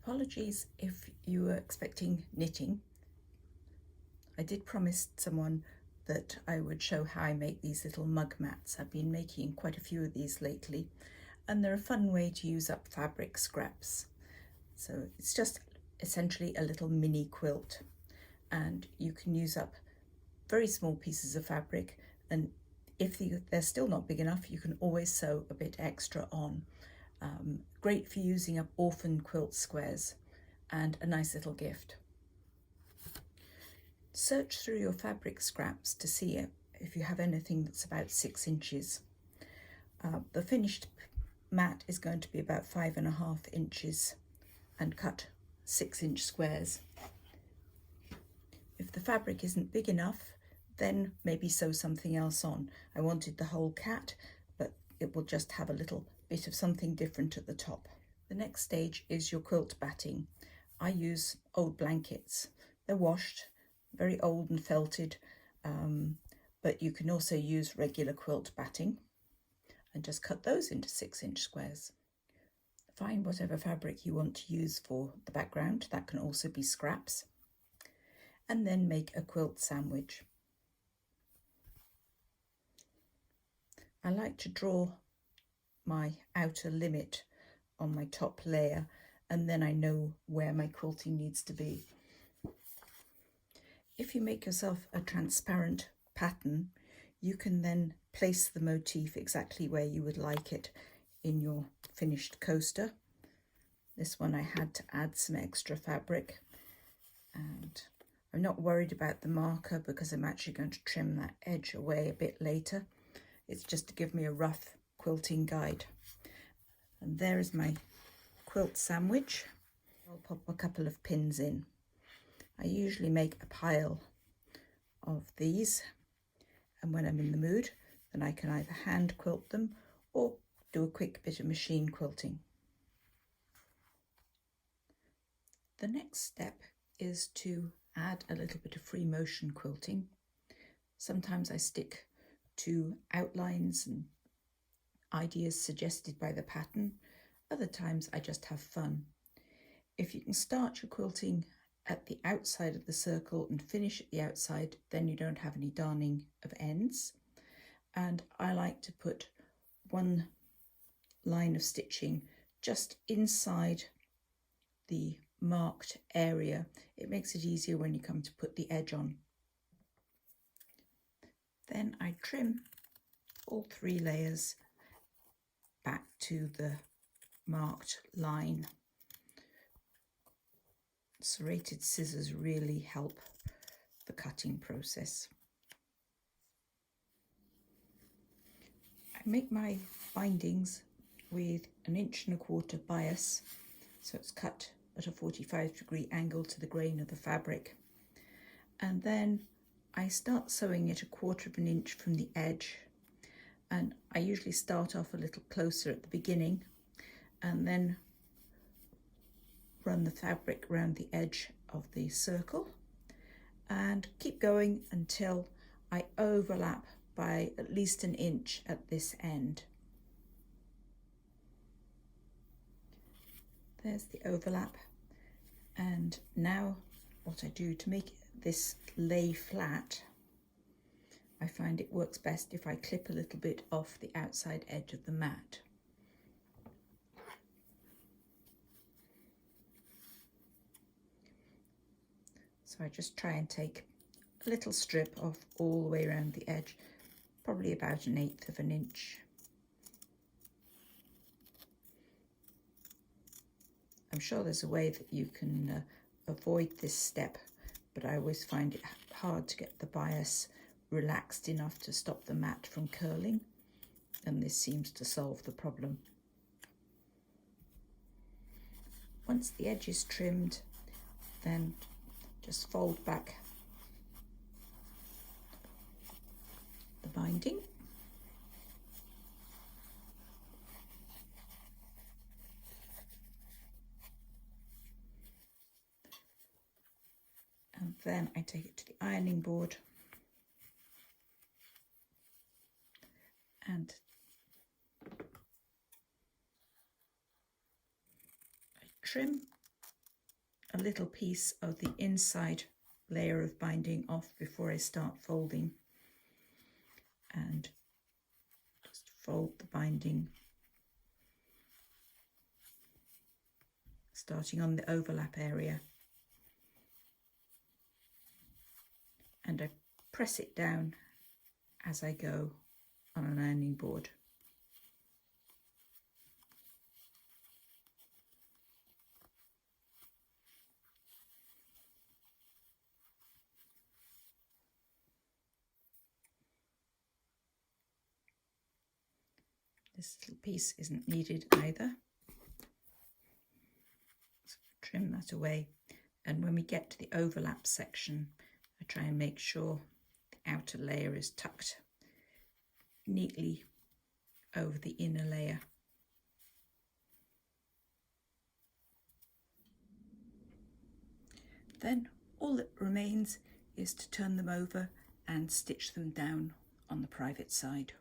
Apologies if you were expecting knitting. I did promise someone that I would show how I make these little mug mats. I've been making quite a few of these lately, and they're a fun way to use up fabric scraps. So it's just essentially a little mini quilt, and you can use up very small pieces of fabric, and if they're still not big enough, you can always sew a bit extra on. Great for using up orphan quilt squares, and a nice little gift. Search through your fabric scraps to see if you have anything that's about 6 inches. The finished mat is going to be about 5.5 inches and cut 6-inch squares. If the fabric isn't big enough, then maybe sew something else on. I wanted the whole cat, but it will just have a little bit of something different at the top. The next stage is your quilt batting. I use old blankets. They're washed, very old and felted, but you can also use regular quilt batting and just cut those into 6-inch squares. Find whatever fabric you want to use for the background. That can also be scraps. And then make a quilt sandwich. I like to draw my outer limit on my top layer, and then I know where my quilting needs to be. If you make yourself a transparent pattern, you can then place the motif exactly where you would like it in your finished coaster. This one I had to add some extra fabric, and I'm not worried about the marker because I'm actually going to trim that edge away a bit later. It's just to give me a rough quilting guide. And there is my quilt sandwich. I'll pop a couple of pins in. I usually make a pile of these, and when I'm in the mood, then I can either hand quilt them or do a quick bit of machine quilting. The next step is to add a little bit of free motion quilting. Sometimes I stick to outlines and ideas suggested by the pattern. Other times I just have fun. If you can start your quilting at the outside of the circle and finish at the outside, then you don't have any darning of ends. And I like to put one line of stitching just inside the marked area. It makes it easier when you come to put the edge on. Then I trim all 3 layers back to the marked line. Serrated scissors really help the cutting process. I make my bindings with 1.25 inch bias, so it's cut at a 45-degree angle to the grain of the fabric. And then I start sewing it 1/4 inch from the edge, and I usually start off a little closer at the beginning and then run the fabric around the edge of the circle and keep going until I overlap by at least 1 inch at this end. There's the overlap, and now what I do to make this lay flat, I find it works best if I clip a little bit off the outside edge of the mat. So I just try and take a little strip off all the way around the edge, probably about 1/8 inch. I'm sure there's a way that you can avoid this step, but I always find it hard to get the bias relaxed enough to stop the mat from curling, and this seems to solve the problem. Once the edge is trimmed, then just fold back the binding. And then I take it to the ironing board and I trim a little piece of the inside layer of binding off before I start folding, and just fold the binding starting on the overlap area, and I press it down as I go on an ironing board. This little piece isn't needed either, so trim that away. And when we get to the overlap section, I try and make sure the outer layer is tucked neatly over the inner layer. Then all that remains is to turn them over and stitch them down on the private side.